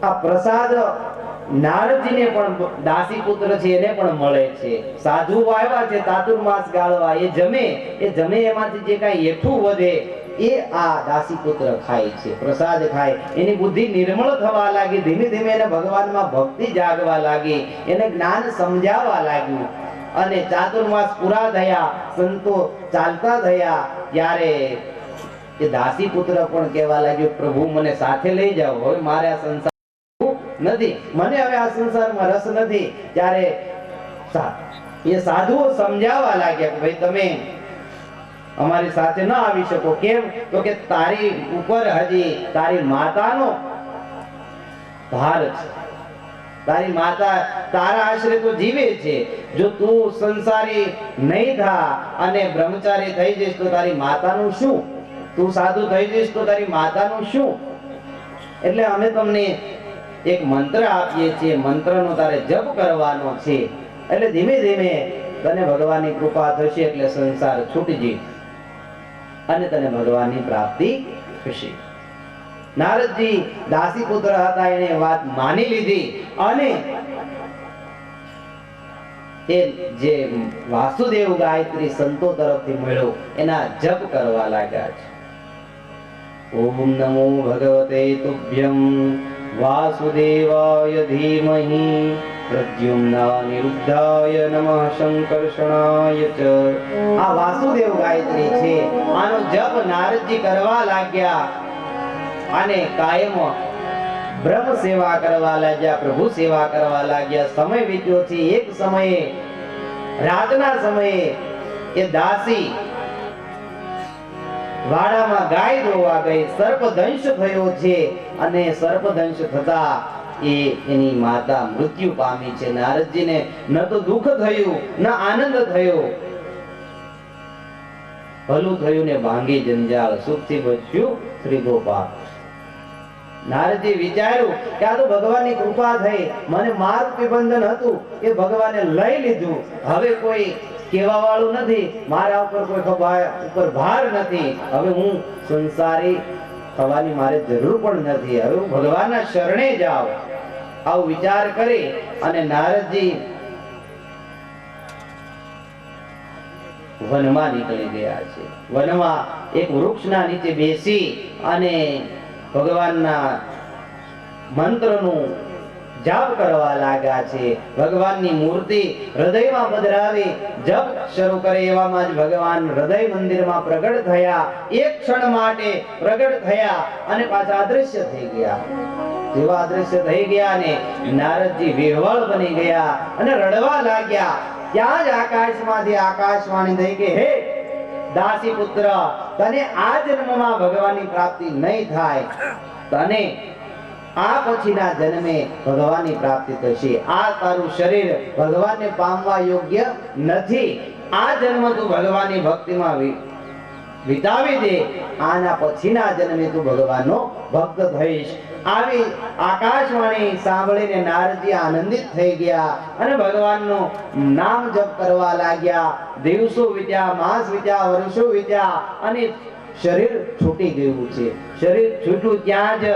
આ પ્રસાદ નારદજીને પણ દાસી પુત્ર છે એને પણ મળે છે. સાધુ આવ્યા છે ચાતુર્માસ ગાળવા, એ જમે એમાંથી જે કાંઈ એઠું વધે એ આ દાસી પુત્ર ખાય છે, પ્રસાદ ખાય. એની બુદ્ધિ નિર્મળ થવા લાગી, ધીમે ધીમે એને ભગવાનમાં ભક્તિ જાગવા લાગી, એને જ્ઞાન સમજાવવા લાગ્યું. અને ચાતુર્માસ પૂરા થયા, સંતો ચાલતા થયા, ત્યારે એ દાસી પુત્ર પણ કહેવા લાગ્યો, પ્રભુ મને સાથે લઈ જાઓ, હવે મારે આ સંસાર નથી, મને હવે આ સંસારમાં રસ નથી. ત્યારે એ સાધુઓ સમજાવવા લાગ્યા કે ભાઈ તમે અમારી સાથે ન આવી શકો. કેમ? તો કે તારી ઉપર હજી તારી માતાનો ભાર છે. તારી માતા તારા આશ્રય તો જીવે છે. જો તું સંસારી નહીં થા અને બ્રહ્મચારી થઈ જઈશ તો તારી માતાનું શું? તું સાધુ થઈ જઈશ તો તારી માતાનું શું? એટલે અમે તમને એક મંત્ર આપીએ છીએ, મંત્રનો તારે જપ કરવાનો છે. એટલે ધીમે ધીમે તને ભગવાનની કૃપા થશે, એટલે સંસાર છૂટી જશે અને તને ભગવાનની પ્રાપ્તિ થશે. નારદજી દાસી પુત્ર હતા, એને વાત માની લીધી અને એ જે વાસુદેવ ગાયત્રી સંતો તરફથી મળ્યો એના જપ કરવા લાગ્યા છે. ઓમ નમો ભગવતે તુભ્યમ વાસુદેવાય ધીમહિ પ્રદ્યુમ્નાનિરુદ્ધાય નમઃ સંકર્ષણાય ચ. આ વાસુદેવ ગાયત્રી છે, આનો જપ નારદજી કરવા લાગ્યા અને કાયમ બ્રહ્મ સેવા કરવા લાગ્યા, પ્રભુ સેવા કરવા લાગ્યા. સમય વીત્યો છે. એક સમયે રાતના સમયે એ દાસી વાડામાં ગાય ધોવા ગઈ, સર્પદંશ થયો છે અને સર્પદંશ થતા એની માતા મૃત્યુ પામી છે. નારદજીને ન તો દુઃખ થયું ન આનંદ થયો, ભલું થયું ને ભાંગી જંજાળ, સુખથી બચ્યું શ્રી ગોપાલ. નારદજી વિચાર્યું કે આ તો ભગવાનની કૃપા થઈ, મને માર્ગ બંધન હતું એ ભગવાને લઈ લીધું, હવે કોઈ કેવા વાળું નથી, મારા ઉપર કોઈ ઉપર ભાર નથી, હવે હું સંસારી થવાની મારે જરૂર પણ નથી, હવે હું ભગવાનના શરણે જાઉં. આવો વિચાર કરી અને નારદજી વનમાં નીકળી ગયા છે. વનમાં એક વૃક્ષના નીચે બેસી અને ભગવાનના મંત્રનું જાપ કરવા લાગ્યા છે. ભગવાનની મૂર્તિ હૃદયમાં પધરાવી જપ શરૂ કરે એવામાં જ ભગવાન હૃદય મંદિરમાં પ્રગટ થયા. એક ક્ષણ માટે પ્રગટ થયા અને પાછા અદૃશ્ય થઈ ગયા. જેવા અદૃશ્ય થઈ ગયા ને નારદજી વિહવળ બની ગયા અને રડવા લાગ્યા. ત્યાં જ આકાશમાંથી આકાશવાણી થઈ કે હે દાસી પુત્ર, તને આ જન્મમાં ભગવાનની પ્રાપ્તિ નહીં થાય, તને આ પછીના જન્મે ભગવાનની પ્રાપ્તિ થશે. આ તારું શરીર ભગવાનને પામવા યોગ્ય નથી. આ જન્મ તું ભગવાનની ભક્તિમાં વિતાવી દે, આના પછીના જન્મે તું ભગવાનનો ભક્ત થઈશ. આવી આકાશવાણી સાંભળીને નારદજી આનંદિત થઈ ગયા અને ભગવાનનું નામ જપ કરવા લાગ્યા. દિવસો વીત્યા, માસ વીત્યા, વર્ષો વીત્યા અને શરીર છૂટી ગયું છે. શરીર છૂટ્યું ત્યાં જ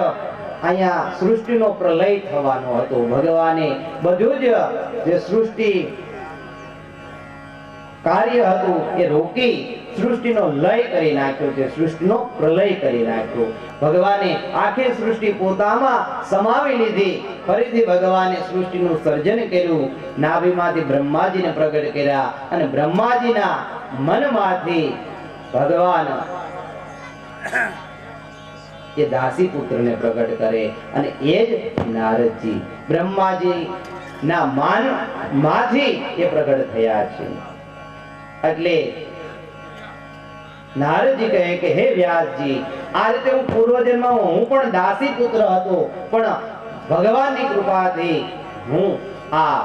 અહીંયા સૃષ્ટિનો પ્રલય થવાનો હતો. ભગવાને બધું જ જે સૃષ્ટિ કાર્ય હતું એ રોકી સૃષ્ટિનો લય કરી નાખ્યો છે, સૃષ્ટિનો પ્રલય કરી નાખ્યો. ભગવાને આખી સૃષ્ટિ પોતામાં સમાવી લીધી. ફરીથી ભગવાને સૃષ્ટિનું સર્જન કર્યું. નાભીમાંથી બ્રહ્માજીને પ્રગટ કર્યા અને બ્રહ્માજીના મનમાંથી ભગવાન એ દાસી પુત્રને પ્રગટ કરે અને એ જ નારદજી બ્રહ્માજી ના માંથી એ પ્રગટ થયા છે. એટલે નારદજી કહે કે હે વ્યાસજી, આ રીતે હું પૂર્વજન્મમાં હું પણ દાસી પુત્ર હતો, પણ ભગવાનની કૃપાથી હું આ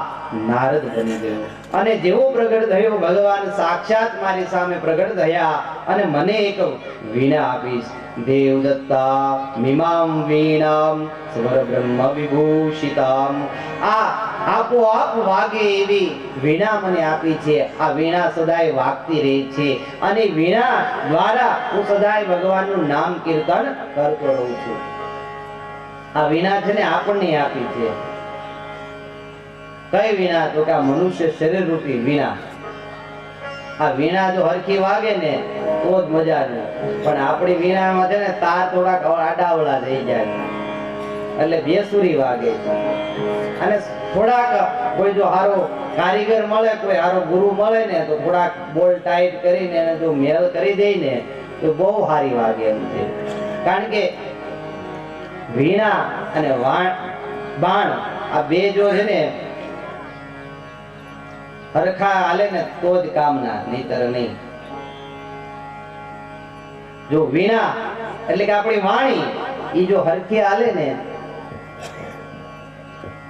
નારદ બની ગયો અને જેવો પ્રગટ થયો ભગવાન સાક્ષાત મારી સામે પ્રગટ થયા અને મને એક વીણા આપીશ. દેવદત્તા મિમામ વીણામ સ્વર બ્રહ્મ વિભૂષિતામ. આ આપોઆપ વાગે એવી વીણા મને આપી છે. આ વીણા સદાય વાગતી રહે છે અને વીણા દ્વારા હું સદાય ભગવાનનું નામ કીર્તન કરતો રહું છું. આ વીણા છે ને આપણને આપી છે. કઈ વીણા? તો કે આ મનુષ્ય શરીર રૂપી વીણા. આ વીણા જો હરખી વાગે ને તો જ મજાનું, પણ આપણી વીણામાં છે ને તાર થોડાક આડાવડા થઈ જાય એટલે બેસુરી વાગે. અને થોડાક કોઈ જો હારો કારીગર મળે, કોઈ હારો ગુરુ મળે ને તો થોડાક બોલ ટાઈટ કરીને એને જો મેલ કરી દે ને તો બહુ સારી વાગે એમ છે. કારણ કે વીણા અને બાણ આ બે જો છે ને હરખા હાલે ને તો જ કામના, નહીતર નહીં. જો વીણા એટલે કે આપણી વાણી ઈ જો હરખી હાલે ને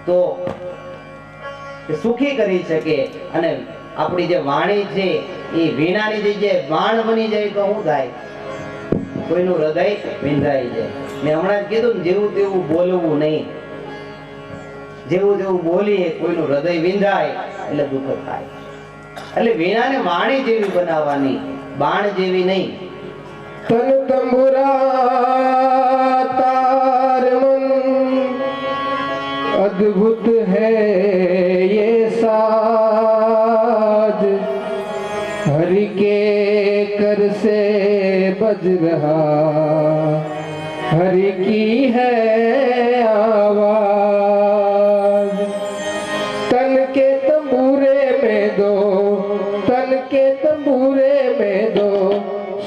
તો સુખી કરી શકે. અને આપણી જે વાણી છે એ વીણાની જગ્યાએ બાણ બની જાય તો શું થાય? કોઈનું હૃદય વિંધાઈ જાય. મેં હમણાં જ કીધું ને, જેવું તેવું બોલવું નહીં. જેવું તેવું બોલીએ કોઈનું હૃદય વિંધાય એટલે દુઃખ થાય. એટલે વીણાને વાણી જેવી બનાવવાની, બાણ જેવી નહીં. તન તંબુરા તાર મન अद्भुत है ये साज, हरि के कर से बज रहा, हरि की है आवाज। तन के तंबूरे में दो, तन के तंबूरे में दो,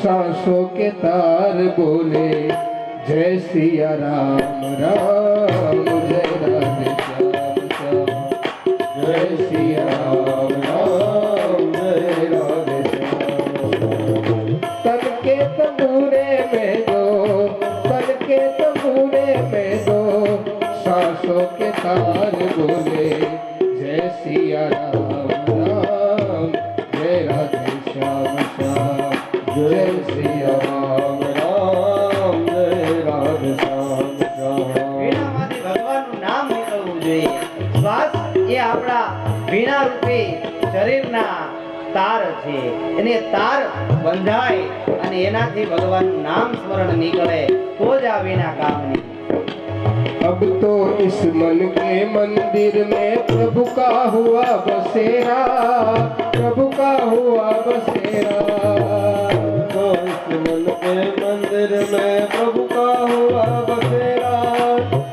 सांसों के तार बोले जय सिया राम राम, जय राधे श्याम श्याम, जय सिया राम राम, जय राधे श्याम। तन के तंबूरे में दो, तन के तंबूरे में दो, सांसों के तार बोले जय सिया राम राम, जय राधे श्याम श्याम, जय सिया राम राम, जय राधे श्याम श्याम। વીણામાંથી ભગવાનનું નામ નીકળવું જોઈએ. શ્વાસ એ આપણા વીણા રૂપી શરીરના તાર છે. એને તાર બંધાય અને એનાથી ભગવાનનું નામ સ્મરણ નીકળે તો જ આ વીણા કામની. अब तो इस मन के मंदिर में प्रभु का हुआ बसेरा, प्रभु का हुआ बसेरा। तो इस मन के मंदिर में प्रभु का हुआ बसेरा,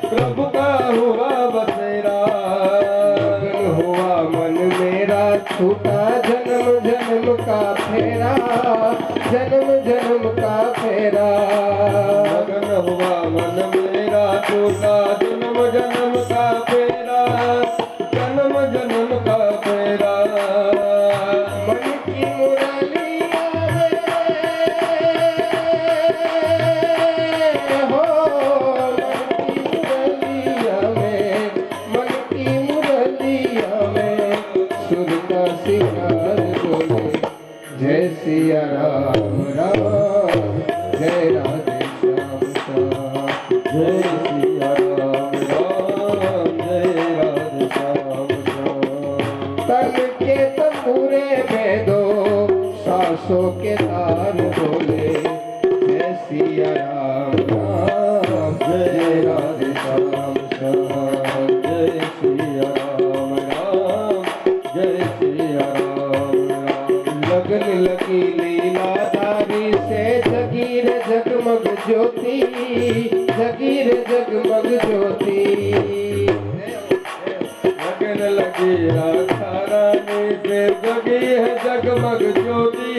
प्रभु का हुआ बसेरा। मगन हुआ मन मेरा छूटा जन्म जन्म का फेरा, जन्म जन्म का फेरा। मगन हुआ मन मेरा छूटा जन्म जन्म का फेरा, जन्म जन्म का फेरा। मन की मुरलिया रे हो, मन की मुरलिया में, मन की मुरलिया में सुर का सिंगार बोले जय सिया राम राम, जय राधे श्याम श्याम, जय सिया राम राम, जय राधे श्याम श्याम। तन के तंबूरे में दो, सांसों के तार बोले जय सिया राम राम, जय राधे श्याम श्याम, जय सिया राम राम, जय सिया राम राम। लगन लगी लीलाधारी से जगीर जगमग ज्योति, जगीर जगमग ज्योति। लगन लगी राधा रानी से जगी है जगमग ज्योति,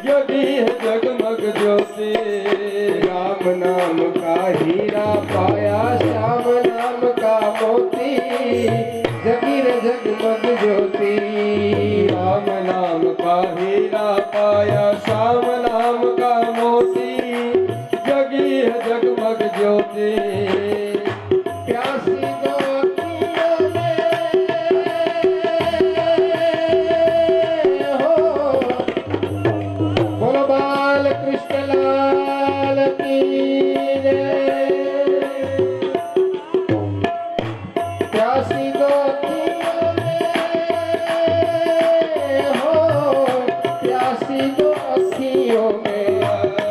जगी है जगमग ज्योति। राम नाम का हीरा पाया, श्याम नाम का मोती, जगीर जगमग ज्योति। राम नाम का हीरा पाया, श्याम नाम का मोती, जगी है जगमग ज्योति। प्यासी दो अखियों में हो, बोलो बाल कृष्ण लाल की जय। प्यासी दो अखियों में हो, प्यासी दो अखियों में,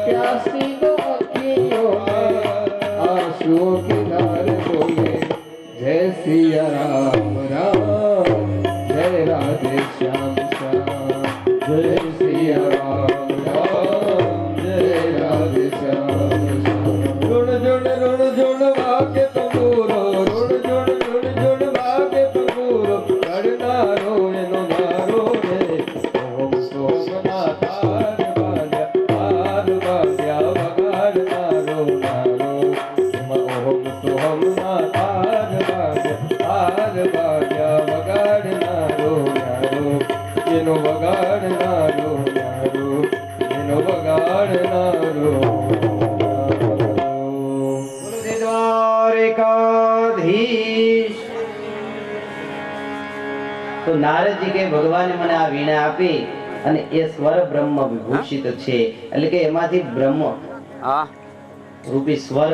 प्यासी दो अखियों में आंसुओं की धार સિયા રામ રામ જય રાધે શ્યામ શ્યામ જય સિયા રામ રામ જય રાધે શ્યામ શ્યામ ઋણ ઝુણ વાગે તંબુરો ઋણ ઝુણ વાગે તંબુરો કરનારો એનો નારો રે ઓમ સોમનાથ વાગ્યા વગાડનારો નારો ઓમ સોમનાથ વાગ્યા વગાડનારો નારો એનો વગાડનારો નારો એનો વગાડનારો દ્વારિકાધીશ. તો નારદજી કે ભગવાને મને આ વીણા આપી અને એ સ્વર બ્રહ્મ વિભૂષિત છે, એટલે કે એમાંથી બ્રહ્મ રૂપી સ્વર,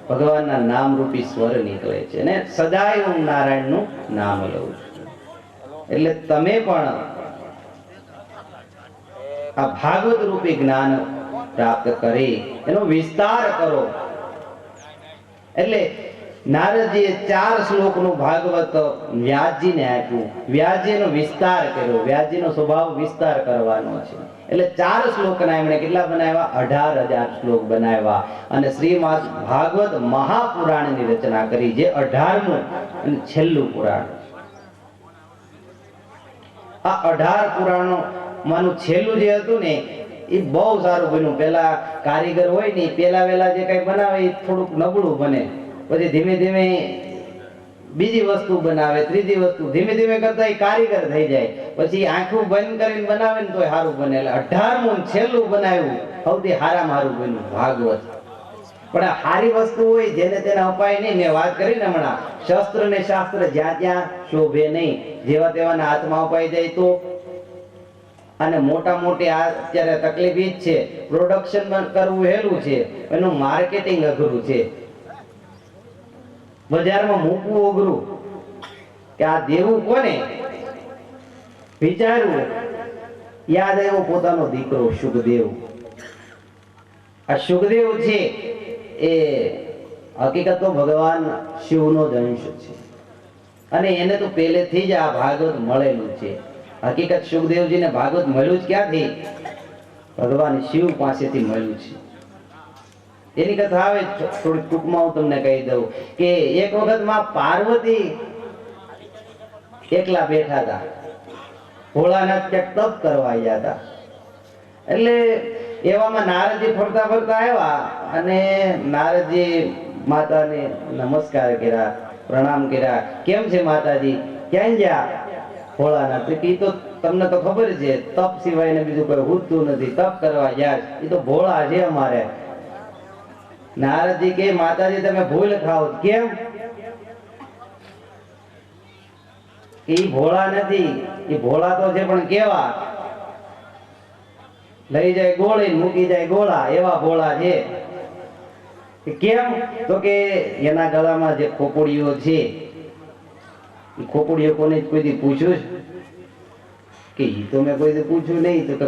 ભગવાનના નામ રૂપી સ્વર નીકળે છે અને સદાય હું નારાયણનું નામ લઉં છું. એટલે તમે પણ આ ભાગવત રૂપી જ્ઞાન પ્રાપ્ત કરી એનો વિસ્તાર કરો. એટલે નારદજીએ 4 શ્લોકનું ભાગવત વ્યાસજીને આપ્યું. વ્યાસજીનો વિસ્તાર કર્યો. વ્યાસજીનો સ્વભાવ વિસ્તાર કરવાનો છે. એટલે 4 શ્લોકના એમણે કેટલા બનાવ્યા? 18,000 શ્લોક બનાવ્યા અને શ્રીમદ ભાગવત મહાપુરાણની રચના કરી, જે 18મું અને છેલ્લું પુરાણ. આ 18 પુરાણો માનું છેલ્લું જે હતું ને એ બહુ સારું બન્યું. પેલા કારીગર હોય ને પેલા વેલા જે કઈ બનાવે એ થોડુંક નબળું બને, પછી ધીમે ધીમે બીજી વસ્તુ બનાવે, ત્રીજી વસ્તુ, ધીમે ધીમે કરતા એ કારીગર થઈ જાય. પછી આંખું બંધ કરીને બનાવે ને તોય સારું બને. એટલે 18મું છેલ્લું બનાવ્યું, સૌથી સારામાં સારું બન્યું ભાગવત. પણ આ સારી વસ્તુ હોય જેને તેને અપાય નહીં. મેં વાત કરી ને હમણાં, શસ્ત્ર ને શાસ્ત્ર જ્યાં ત્યાં શોભે નહીં, જેવા તેવાના હાથમાં અપાઈ જાય તો. અને મોટા મોટી અત્યારે તકલીફ ઈ જ છે, પ્રોડક્શન કરવું હેલું છે, એનું માર્કેટિંગ અઘરું છે, બજારમાં મૂકવું અઘરું. કે આ દેવું કોને? વિચારવું. યાદ આવ્યો પોતાનો દીકરો શુકદેવ. આ શુકદેવ છે એ હકીકત તો ભગવાન શિવનો જ અંશ છે અને એને તો પહેલેથી જ આ ભાગવત મળેલું છે. હકીકત સુખદેવજીને ભાગવત મળ્યું જ ક્યાંથી? ભગવાન શિવ પાસેથી મળ્યું છે. એની કથા આવે થોડી ટૂંકમાં હું તમને કહી દઉં કે એક વખત માં પાર્વતી એકલા બેઠા હતા, ભોળાનાથ ક્યાંક તપ કરવા આવ્યા હતા. એટલે એવામાં નારદજી ફરતા ફરતા આવ્યા અને નારદજી માતાને નમસ્કાર કર્યા, પ્રણામ કર્યા. કેમ છે માતાજી? ક્યાં ગયા? ભોળાનાથ ઈ તો તમને તો ખબર છે, તપ સિવાય ને બીજું કોઈ ઉઠતું નથી, તપ કરવા ગયા. એ તો ભોળા છે અમારે. નારદજી કે માતાજી તમે ભૂલ ખાઓ. કેમ? એ ભોળા નથી, એ ભોળા તો છે પણ કેવા? લઈ જાય ગોળી મૂકી જાય ગોળા, એવા ભોળા છે. કેમ? તો કે એના ગળામાં જે ખોપડીઓ છે, ખોપડીઓ કોને કોઈ દી પૂછ્યું કે? ઈ તો મેં કોઈ દી પૂછ્યું નહીં. તો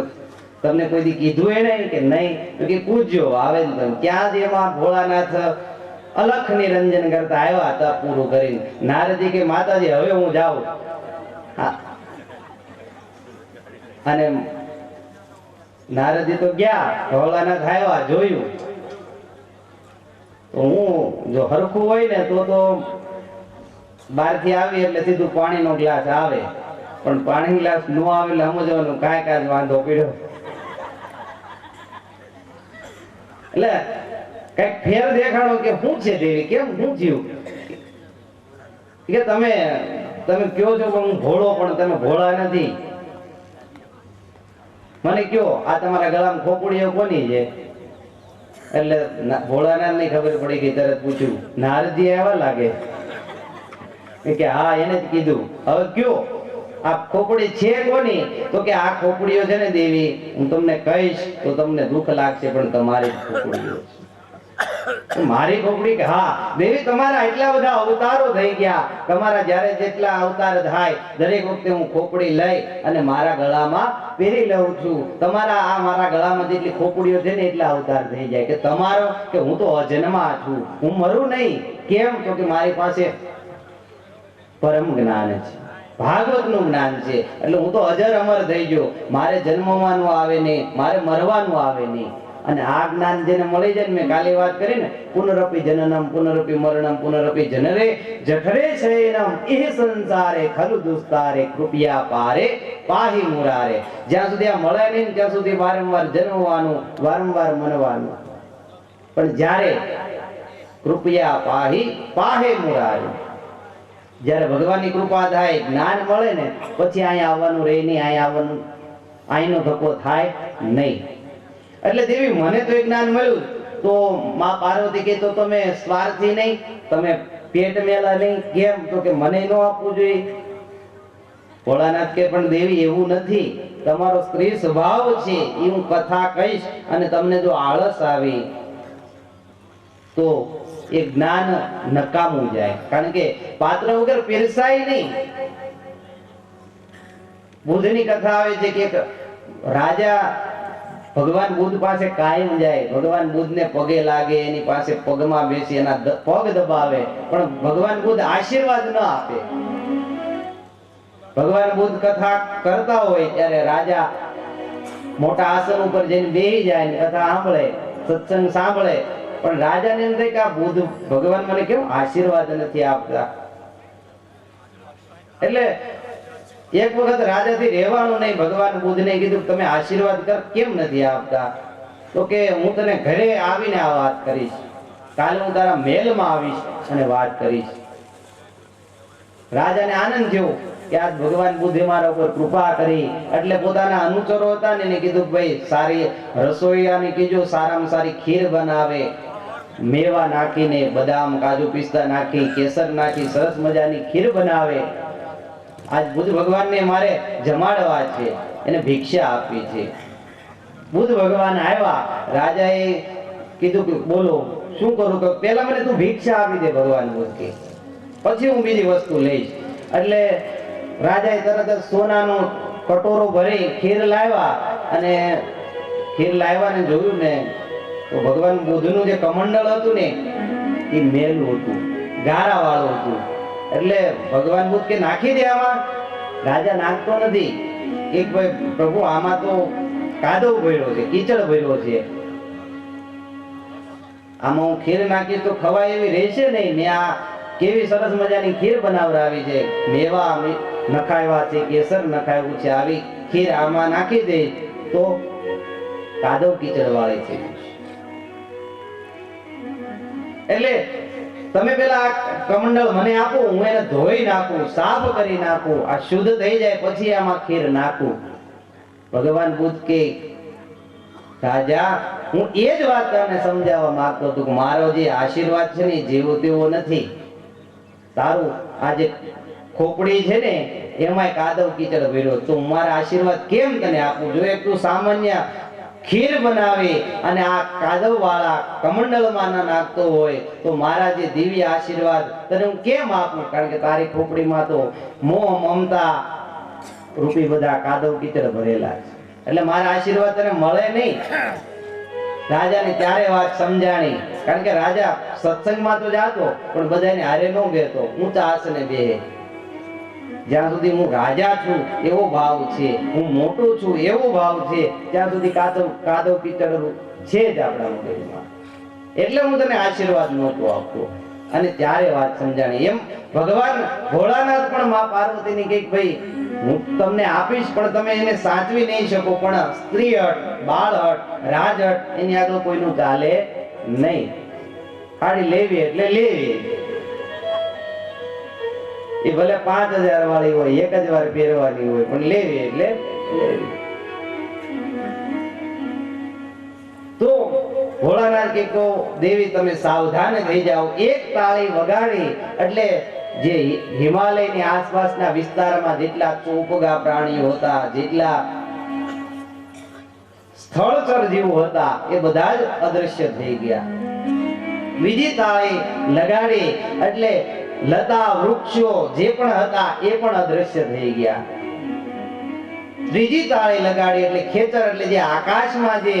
તમને કોઈ દી કીધું એને કે નહીં? તો કે પૂછજો, આવે ને તમે. ત્યાં જ એમાં ભોળાનાથ અલખ નિરંજન કરતા આવ્યા હતા પૂરું કરીને. નારદજી કે માતાજી હવે હું જાઉં. અને નારદજી તો ગયા, ભોળાનાથ આવ્યા, જોયું તો હું જો હરખું હોય ને તો બહારથી આવી એટલે સીધું પાણીનો ગ્લાસ આવે, પણ પાણી ગ્લાસ નો આવે એટલે સમજવાનું કાંઈ કાંઈ વાંધો પીડ્યો. એટલે કઈક ફેર દેખાડો કે શું છે દેવી, કેમ શું થયું? કે તમે કયો છો પણ હું ભોળો, પણ તમે ભોળા નથી. મને કયો આ તમારા ગળામાં ખોપડીઓ કોની છે? એટલે ભોળાનાથ ની ખબર પડી ગઈ. તરત પૂછ્યું, નારદજી આવા લાગે કે હા, એને જ કીધું. હવે કયો આ ખોપડી છે કોની? તો કે આ ખોપડીઓ છે ને દેવી, હું તમને કહીશ તો તમને દુઃખ લાગશે, પણ તમારી ખોપડીઓ છે. મારી ખોપડી? કે હા દેવી, તમારા એટલા બધા અવતારો થઈ ગયા, તમારા જ્યારે જેટલા અવતાર થાય દરેક વખતે હું ખોપડી લઈ અને મારા ગળામાં પહેરી લઉં છું. તમારા આ મારા ગળામાં જેટલી ખોપડીઓ છે ને એટલા અવતાર થઈ જાય. કે તમારો કે હું તો અજન્મા છું, હું મરું નહીં. કેમ? તો કે મારી પાસે પરમ જ્ઞાન છે, ભાગવતનું જ્ઞાન છે. એટલે હું તો અજર અમર થઈ ગયો, મારે જન્મવાનું આવે નહીં, મારે મરવાનું આવે નહીં. અને આ જ્ઞાન જેને મળી જાય, મેં કાલે વાત કરી ને, પુનરપી જનનમ પુનરપી મરણમ પુનરપી જનરે જઠરે શયનમ એ સંસારે ખલુ દુસ્તારે કૃપયા પારે પાહી મુરારે. જ્યાં સુધી આ મળે નહીં ત્યાં સુધી વારંવાર જન્મવાનું, વારંવાર મરવાનું. પણ જ્યારે કૃપયા પાહી પાહે મુરારે, જ્યારે ભગવાનની કૃપા થાય, જ્ઞાન મળે ને, પછી અહીંયા આવવાનું રહે નહીં, અહીંયા આવવાનું, અહીંનો ધક્કો થાય નહીં. એટલે દેવી મને તો એ જ્ઞાન મળ્યું, તો માં પાર્વતી કે તો તમે સ્વાર્થી નહીં, તમે પેટ મેલા નહીં, કેમ? તો કે મને ન આપવું જોઈએ. ભોળાનાથ કે પણ દેવી એવું નથી, તમારો સ્ત્રી સ્વભાવ છે એ હું કથા કહીશ, અને તમને જો આળસ આવી તો એ જ્ઞાન નકામું જાય. કારણ કે પાત્ર વગર પીરસાય નહીં. બુદ્ધની કથા આવે છે કે એક રાજા ભગવાન બુદ્ધ પાસે કાયમ જાય, ભગવાન બુદ્ધને પગે લાગે, એની પાસે પગમાં બેસી એના પગ દબાવે, પણ ભગવાન બુદ્ધ આશીર્વાદ ન આપે. ભગવાન બુદ્ધ કથા કરતા હોય ત્યારે રાજા મોટા આસન ઉપર જઈને બેસી જાય, કથા સાંભળે, સત્સંગ સાંભળે, પણ રાજાને એમ થાય કે આ બુદ્ધ ભગવાન મને કેમ આશીર્વાદ નથી આપતા. એટલે એક વખત રાજાથી રહેવાનું નહીં, ભગવાન બુદ્ધને કીધું તમે આશીર્વાદ કેમ નથી આપતા? તો કે હું તને ઘરે આવીને આ વાત કરીશ, કાલે હું તારા મહેલમાં આવીશ અને વાત કરીશ. રાજાને આનંદ થયો કે આજ ભગવાન બુદ્ધે મારા ઉપર કૃપા કરી. એટલે પોતાના અનુચરો હતા ને એને કીધું ભાઈ સારી રસોઈયાને કીધું સારામાં સારી ખીર બનાવે, મેવા નાખીને, બદામ કાજુ પિસ્તા નાખી, કેસર નાખી સરસ મજાની ખીર બનાવે. આજ બુદ્ધ ભગવાનને મારે જમાડવા છે, એને ભિક્ષા આપી છે. બુદ્ધ ભગવાન આવ્યા, રાજાએ કીધું કે બોલો શું કરું? કે પહેલા મને તું ભિક્ષા આપી દે ભગવાન બુદ્ધ કે, પછી હું બીજી વસ્તુ લઈશ. એટલે રાજાએ તરત જ સોનાનો કટોરો ભરી ખીર લાવ્યા, અને ખીર લાવ્યા ને જોયું ને તો ભગવાન બુદ્ધનું જે કમંડળ હતું ને એ મેલું હતું, ગારા વાળું હતું. એટલે ભગવાન બુદ્ધ કે નાખી દે આમાં. રાજા નાખતો નથી. એક ભાઈ પ્રભુ આમાં તો કાદવ ભર્યો છે, કીચડ ભર્યો છે, આમાં હું ખીર નાખીશ તો ખવાય એવી રહેશે નહીં. ને આ કેવી સરસ મજાની ખીર બનાવરાવી છે, મેવા નખાવ્યા છે, કેસર નખાવ્યું છે, આવી ખીર આમાં નાખી દે તો કાદવ કીચડ વાળી છે. એટલે તમે પેલા કમંડળ મને આપો, હું એને ધોઈ નાખું, સાફ કરી નાખું, આ શુદ્ધ થઈ જાય પછી આમાં ખીર નાખું. ભગવાન બુદ્ધ કે રાજા હું એ જ વાત તમને સમજાવવા માંગતો હતો કે મારો જે આશીર્વાદ છે ને જેવો તેવો નથી. તારું આ જે ખોપડી છે ને એમાંય કાદવ કીચડ ભર્યો, તો મારા આશીર્વાદ કેમ તને આપું? જો એક તું સામાન્ય ખીર બનાવી અને આ કાદવ વાળા કમંડલમાં ના નાખતો હોય તો મારા જે દિવ્ય આશીર્વાદ તને હું કેમ આપું? કારણ કે તારી ખોપડીમાં તો મોહ મમતા રૂપી બધા કાદવ કીચડ ભરેલા છે, એટલે મારા આશીર્વાદ તને મળે નહીં. રાજાને ત્યારે વાત સમજાણી, કારણ કે રાજા સત્સંગમાં તો જાતો પણ બધાને હારે ન બેહતો, ઊંચા આસને બેહે. જ્યાં સુધી હું રાજા છું એવો ભાવ છે, હું મોટો છું એવો ભાવ છે, ત્યાં સુધી કાદવ કીચડ છે જ આપણા મગજમાં. એટલે હું તને આશીર્વાદ નહોતો આપતો. અને ત્યારે વાત સમજાણી. એમ ભગવાન ભોળાનાથ પણ માં પાર્વતીની કઈક ભાઈ હું તમને આપીશ પણ તમે એને સાચવી નહીં શકો, પણ સ્ત્રી હટ, બાળ હટ, રાજ હટ એની આગળ કોઈનું ચાલે નહીં. ખાડી લેવી એટલે લેવી. એ ભલે 5000 વાળી હોય, એક જ વાર પહેરવાની હોય, પણ લેવી એટલે લેવી. તો ભોળાનાથ કે કહો દેવી તમે સાવધાન થઈ જાઓ. એક તાળી વગાડી એટલે જે હિમાલયની આસપાસના વિસ્તારમાં જેટલા ચોપગા પ્રાણીઓ હતા, જેટલા સ્થળચર જીવો હતા એ બધા જ અદ્રશ્ય થઈ ગયા. બીજી તાળી લગાડી એટલે લતા વૃક્ષો જે પણ હતા એ પણ અદ્રશ્ય થઈ ગયા. ત્રીજી તાળી લગાડી એટલે ખેતર એટલે જે આકાશમાં જે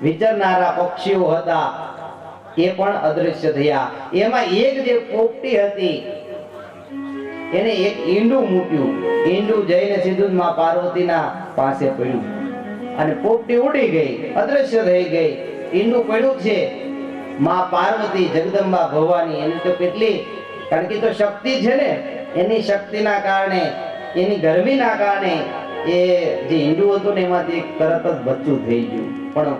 વિચરનારા પક્ષીઓ હતા એ પણ અદ્રશ્ય થયા. એમાં એક જે પોપટી હતી એને એક ઈંડું મૂક્યું. ઈંડું જઈને સીધું જ માં પાર્વતીના પાસે પડ્યું અને પોપટી ઉડી ગઈ, અદ્રશ્ય થઈ ગઈ. ઈંડું પડ્યું છે માં પાર્વતી જગદંબા ભવાની, એની તો કેટલી, કારણ કે તો શક્તિ છે ને, એની શક્તિના કારણે, એની ગરમીના કારણે એ જે ઈંડું હતું ને એમાંથી તરત જ બચ્ચું થઈ ગયું. પણ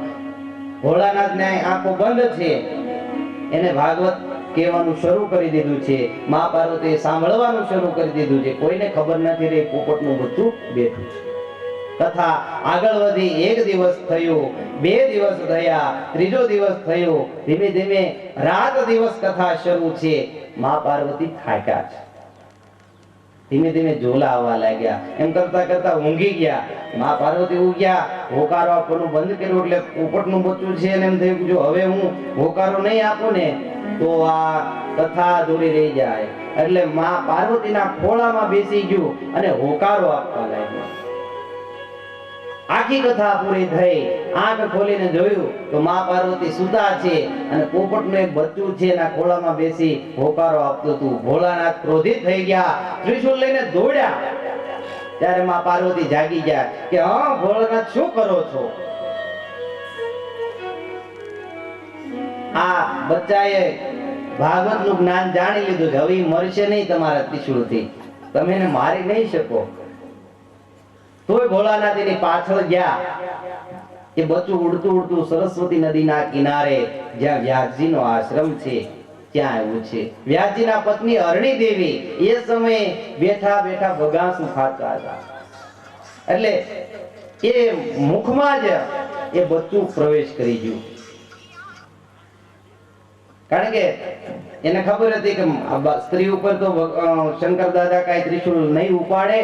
ભોળાનાથ ને આંખો બંધ છે, એને ભાગવત કહેવાનું શરૂ કરી દીધું છે. મા પાર્વતીએ સાંભળવાનું શરૂ કરી દીધું છે. કોઈને ખબર નથી રહી પોપટનું બચ્ચું બેઠું છે. કથા આગળ વધી. એક દિવસ થયો, બે દિવસ થયા, ત્રીજો દિવસ થયો. ધીમે ધીમે રાત દિવસ કથા શરૂ છે. મા પાર્વતી થાક્યા છે. ધીમે ધીમે ઝોલા આવવા લાગ્યા. એમ કરતા કરતા ઊંઘી ગયા. મા પાર્વતી ઊંઘ્યા, હોકારો આપવાનું બંધ કર્યું એટલે પોપટનું બચ્ચું છે ને એમ થયું કે જો હવે હું હોકારો નહીં આપું ને તો આ કથા અધૂરી રહી જાય. એટલે મા પાર્વતીના ખોળામાં બેસી ગયું અને હોકારો આપવા લાગ્યો. આખી કથા પૂરી થઈ. આંખ ખોલીને જોયું તો મા પાર્વતી સુતા છે અને પોપટનું એક બચ્ચું છે એના ખોળામાં બેસી હોકારો આપતું હતું. ભોળાનાથ ક્રોધિત થઈ ગયા, ત્રિશૂળ લઈને દોડ્યા. ત્યારે મા પાર્વતી જાગી ગયા કે હા ભોળાનાથ શું કરો છો? આ બચ્ચાએ ભાગવતનું જ્ઞાન જાણી લીધું છે. હવે મરશે નહીં તમારા ત્રિશૂળથી, તમે એને મારી નહીં શકો. તોય ભોળાનાથ એની પાછળ ગયા. એ બચ્ચું ઉડતું ઉડતું સરસ્વતી નદીના કિનારે જ્યાં વ્યાસજીનો આશ્રમ છે ત્યાં આવ્યું છે. વ્યાસજીના પત્ની અરણી દેવી એ સમયે બેઠા બેઠા બગાસું ખાતા હતા. એટલે એ મુખમાં જ એ બચ્ચું પ્રવેશ કરી ગયું. કારણ કે એને ખબર હતી કે સ્ત્રી ઉપર તો શંકર દાદા કાંઈ ત્રિશૂળ નહીં ઉપાડે,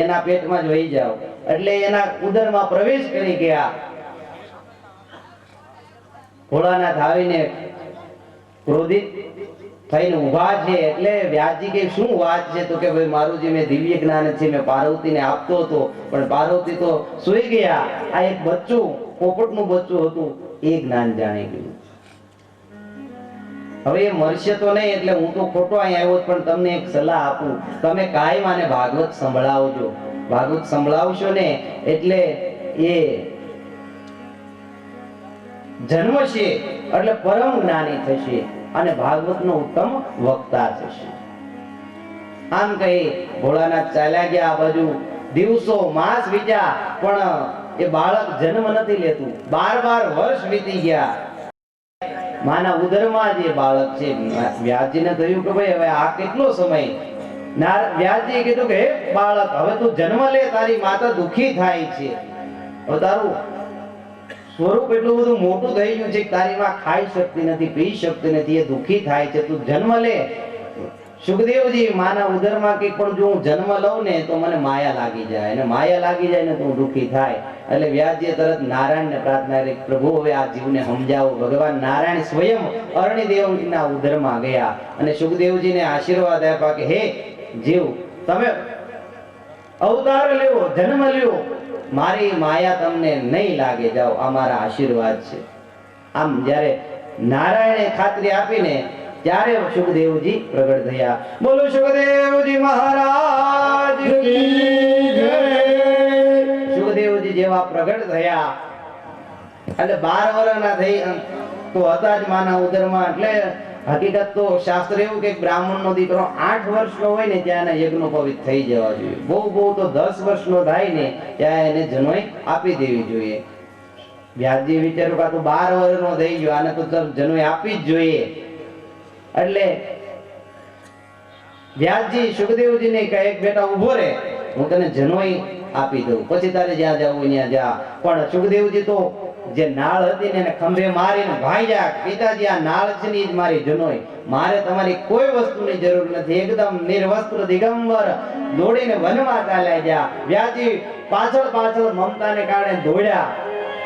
એના પેટમાં જ વહી જાવ. એટલે એના ઉદરમાં પ્રવેશ કરી ગયા. ભોળાનાથ આવીને ક્રોધિત થઈને ઊભા છે. એટલે વ્યાસજી કે શું વાત છે? તો કે ભાઈ મારું જે મેં દિવ્ય જ્ઞાન છે મેં પાર્વતીને આપતો હતો, પણ પાર્વતી તો સૂઈ ગયા. આ એક બચ્ચું, પોપટનું બચ્ચું હતું, એ જ્ઞાન જાણી ગયું. હવે એ મરશે તો નહીં, એટલે હું તો ખોટો અહીં આવ્યો, પણ તમને એક સલાહ આપું. તમે કાયમ આને ભાગવત સંભળાવજો. ભાગવત સંભળાવશો ને એટલે એ જન્મશે એટલે પરમ જ્ઞાની થશે અને ભાગવતનો ઉત્તમ વક્તા થશે. આમ કહી ભોળાનાથ ચાલ્યા ગયા. આ બાજુ દિવસો માસ વીત્યા, પણ એ બાળક જન્મ નથી લેતું. 12 વર્ષ વીતી ગયા. માના ઉદરમાં જે બાળક છે. વ્યાસજીને થયું કે ભાઈ હવે આ કેટલો સમય? વ્યાસજીએ કીધું કે હે બાળક, હવે તું જન્મ લે, તારી માતા દુખી થાય છે. હવે તારું સ્વરૂપ એટલું બધું મોટું થઈ ગયું છે કે તારી માં ખાઈ શકતી નથી, પી શકતી નથી, એ દુખી થાય છે, તું જન્મ લે. સુખદેવજી માના ઉદરમાં કે પણ જો હું જન્મ લઉં ને તો મને માયા લાગી જાય, અને માયા લાગી જાય ને તો હું દુખી થાય. એટલે વ્યાસજીએ તરત નારાયણને પ્રાર્થના કરી, પ્રભુ હવે આ જીવને સમજાવો. ભગવાન નારાયણ સ્વયં અરણી દેવના ઉદરમાં ગયા અને સુખદેવજીને આશીર્વાદ આપ્યા કે હે જીવ, તમે અવતાર લેવો, જન્મ લેવો, મારી માયા તમને નહીં લાગે, જાઓ, આ મારા આશીર્વાદ છે. આમ જ્યારે નારાયણે ખાતરી આપીને ત્યારે સુખદેવજી પ્રગટ થયા. બોલો સુખદેવજી મહારાજ કી જય. સુખદેવજી જેવા પ્રગટ થયા એટલે 12 વર્ષના થઈ તો હતા જ માના ઉદરમાં. એટલે હકીકત તો શાસ્ત્ર એવું કે બ્રાહ્મણનો દીકરો 8 વર્ષનો હોય ને ત્યાં એના યજ્ઞોપવિત થઈ જવા જોઈએ. બહુ તો 10 વર્ષનો થાય ને ત્યાં એને જનોઈ આપી દેવી જોઈએ. વ્યાસજી વિચાર્યું કે આ તો 12 વર્ષનો થઈ ગયો, આને તો જનોઈ આપી જ જોઈએ. એટલે વ્યાસજી સુખદેવજીને કહે બેટા ઉભો રહે, હું તને જનોઈ આપી દઉં, પછી તારે જ્યાં જવું ત્યાં જા. પણ સુખદેવજી તો જે નાળ હતી ને એને ખંભે મારીને ભાગ્યા. પિતાજી આ નાળ છે ને જ મારી જનોઈ, મારે તમારી કોઈ વસ્તુની જરૂર નથી. એકદમ નિર્વસ્ત્ર દિગંબર દોડીને વનમાં ચાલ્યા ગયા. વ્યાસજી પાછળ મમતાને કારણે દોડ્યા.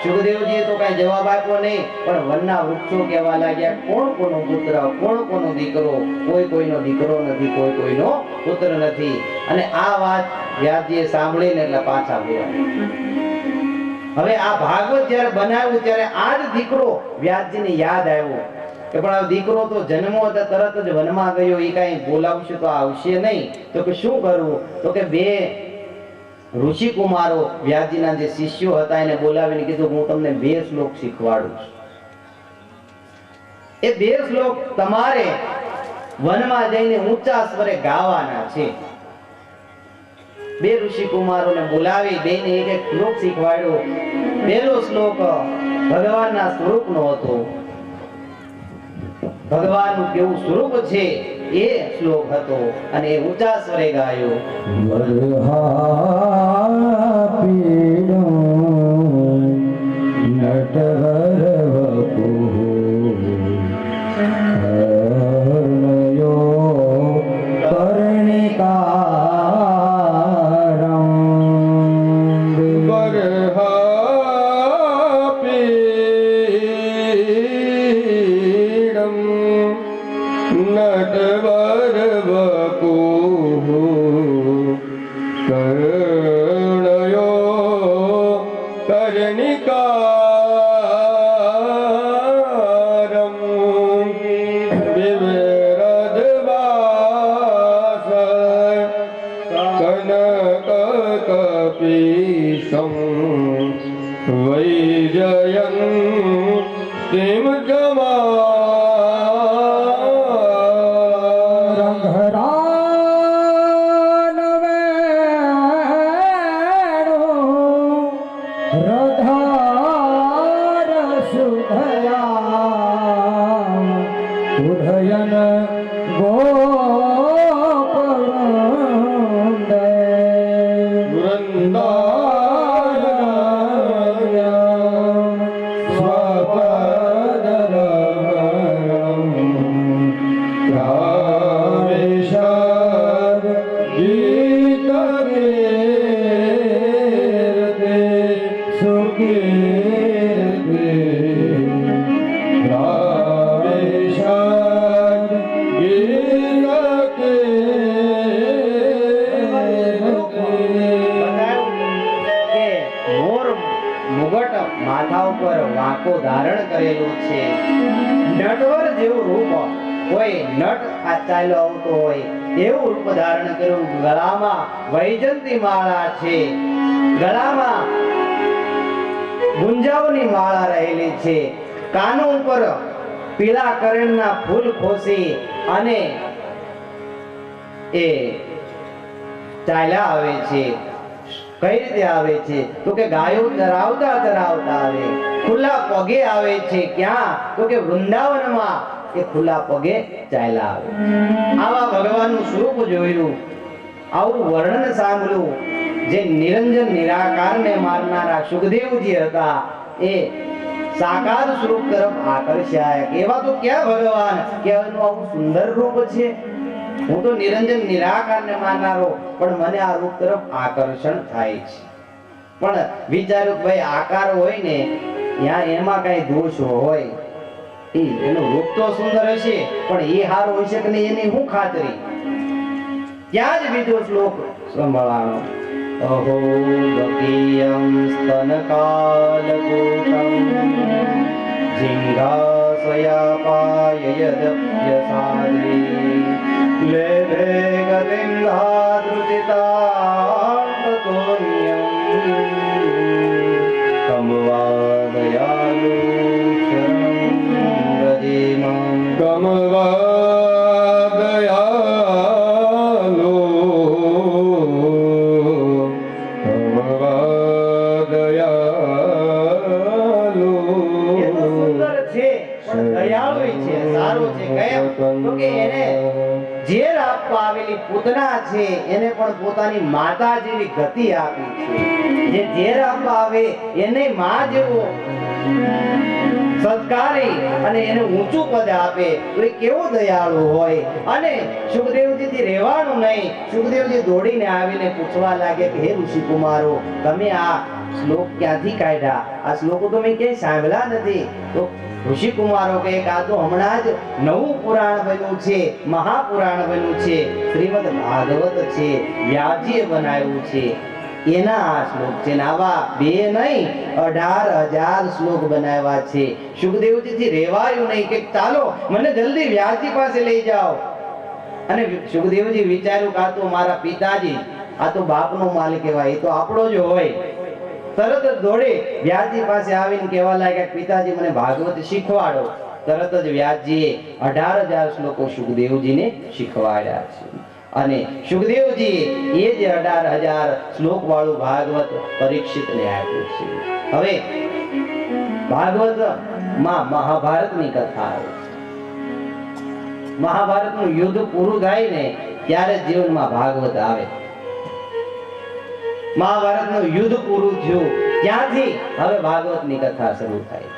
સુખદેવજીએ તો કઈ જવાબ આપ્યો નહીં, પણ વનના વૃક્ષો કહેવા લાગ્યા કોણ કોનો પુત્ર, કોણ કોનો દીકરો, કોઈ કોઈનો દીકરો નથી, કોઈ કોઈનો પુત્ર નથી. અને આ વાત વ્યાસજીએ સાંભળીને એટલે પાછા ગયા. હવે આ ભાગવત જ્યારે બનાવ્યું ત્યારે આ જ દીકરો વ્યાસજીને યાદ આવ્યો કે પણ આ દીકરો તો જન્મો હતો તરત જ વનમાં ગયો, એ કાંઈ બોલાવશું તો આવશે નહીં, તો કે શું કરવું? તો કે બે ઋષિ કુમારો વ્યાસજીના જે શિષ્યો હતા એને બોલાવીને કીધું હું તમને 2 શ્લોક શીખવાડું છું. એ 2 શ્લોક તમારે વનમાં જઈને ઊંચા સ્વરે ગાવાના છે. 2 ઋષિ કુમારોને બોલાવી બેને એક શ્લોક શીખવાડ્યો. પહેલો શ્લોક ભગવાનના સ્વરૂપનો હતો. ભગવાનનું કેવું સ્વરૂપ છે એ શ્લોક હતો અને એ ઊંચા સ્વરે ગાયો. માથા ઉપર વાંકો ધારણ કરેલો છે. નટવર જેવું રૂપ કોઈ નટ આ ચાલ્યો આવતો હોય એવું રૂપ ધારણ કર્યું. ગળામાં વૈજયંતી માળા છે, ગળામાં ગુંજાવની માળા રહેલી છે, કાનો ઉપર પીળા કરણના ફૂલ ખોસી અને એ ચાલ્યા આવે છે. કઈ રીતે આવે છે? તો કે ગાયો ચરાવતા ચરાવતા આવે, ખુલ્લા પગે આવે છે. ક્યાં? તો કે વૃંદાવનમાં એ ખુલ્લા પગે ચાલ્યા આવે. આવા ભગવાનનું સ્વરૂપ જોયું, આવું વર્ણન સાંભળ્યું. જે નિરંજન નિરાકારને મારનારા સુખદેવજી હતા એ સાકાર સ્વરૂપ તરફ આકર્ષાયા. એવા તો ક્યાં ભગવાન કે આવું સુંદર રૂપ છે. હું તો નિરંજન નિરાકારને માનનારો, પણ મને આ રૂપ તરફ આકર્ષણ થાય છે. પણ વિચાર્યું કે ભાઈ આકાર હોય ને ત્યાં એમાં કઈ દોષ હોય, એનું રૂપ તો સુંદર હશે પણ એ હાર હોય છે કે નહીં એની હું ખાતરી. ત્યાં જ બીજો શ્લોક સંભળાણો. અહો બકીયં સ્તનકાલકૂટં જિંઘાસયાપાય યદપ્યસાદરી લેભે ગતિં ધાદૃતિતાંતતોન્યં કમવાદયાલુ શરણં વ્રજેમં. કમવાદયાલો કમવાદયાલો એ તો સુંદર છે પણ દયાળુ છે, સારો છે. કેમ? તો કે એને ઝેર આપવા આવેલી પૂતના છે એને પણ પોતાની માતા જેવી ગતિ આપી છે. જે ઝેર આપવા આવે એને માં જેવો સત્કારી અને એને ઊંચું પદ આપે તો એ કેવો દયાળુ હોય. અને સુખદેવજી થી રહેવાનું નહીં. સુખદેવજી દોડીને આવીને પૂછવા લાગે કે હે ઋષિ કુમારો, તમે આ શ્લોક ક્યાંથી કાઢ્યા? આ શ્લોકો તો મેં ક્યાંય સાંભળ્યા નથી. તો ઋષિ કુમારો કહે કે આ તો હમણાં જ નવું પુરાણ બન્યું છે, મહાપુરાણ બન્યું છે, શ્રીમદ ભાગવત છે, વ્યાસજીએ બનાવ્યું છે. એના આ શ્લોક છે ને આવા બે નહીં 18,000 શ્લોક બનાવ્યા છે. સુખદેવજીથી રેવાયું નહીં કે ચાલો મને જલ્દી વ્યાસજી પાસે લઈ જાઓ. અને સુખદેવજી વિચાર્યું કે આ તો મારા પિતાજી, આ તો બાપનો માલ કહેવાય, એ તો આપણો જ હોય. તરત જ દોડે વ્યાસજી પાસે આવીને કહેવા લાગ્યા કે પિતાજી મને ભાગવત શીખવાડો. તરત જ વ્યાસજીએ 18,000 શ્લોકો સુખદેવજીને શીખવાડ્યા છે. અને સુખદેવજીએ એ જે 18,000 શ્લોક વાળું ભાગવત પરીક્ષિતને આપ્યું છે. હવે ભાગવત માં મહાભારતની કથા આવે છે. મહાભારતનું યુદ્ધ પૂરું થાય ને ત્યારે જીવનમાં ભાગવત આવે. મહાભારતનું યુદ્ધ પૂરું થયું ત્યાંથી હવે ભાગવતની કથા શરૂ થાય.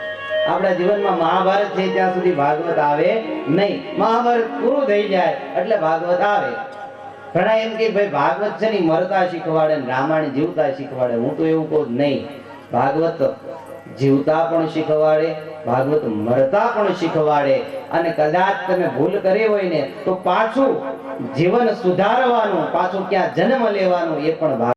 આપણા જીવનમાં મહાભારત છે ત્યાં સુધી ભાગવત આવે નહીં. મહાભારત પૂરું થઈ જાય એટલે ભાગવત આવે. ઘણા એમ કે ભાઈ ભાગવત છે ને મરતા શીખવાડે ને રામાયણ જીવતા શીખવાડે. હું તો એવું કહું નહીં. ભાગવત જીવતા પણ શીખવાડે, ભાગવત મરતા પણ શીખવાડે. અને કદાચ તમે ભૂલ કરી હોય ને તો પાછું જીવન સુધારવાનું, પાછું ક્યાં જન્મ લેવાનું એ પણ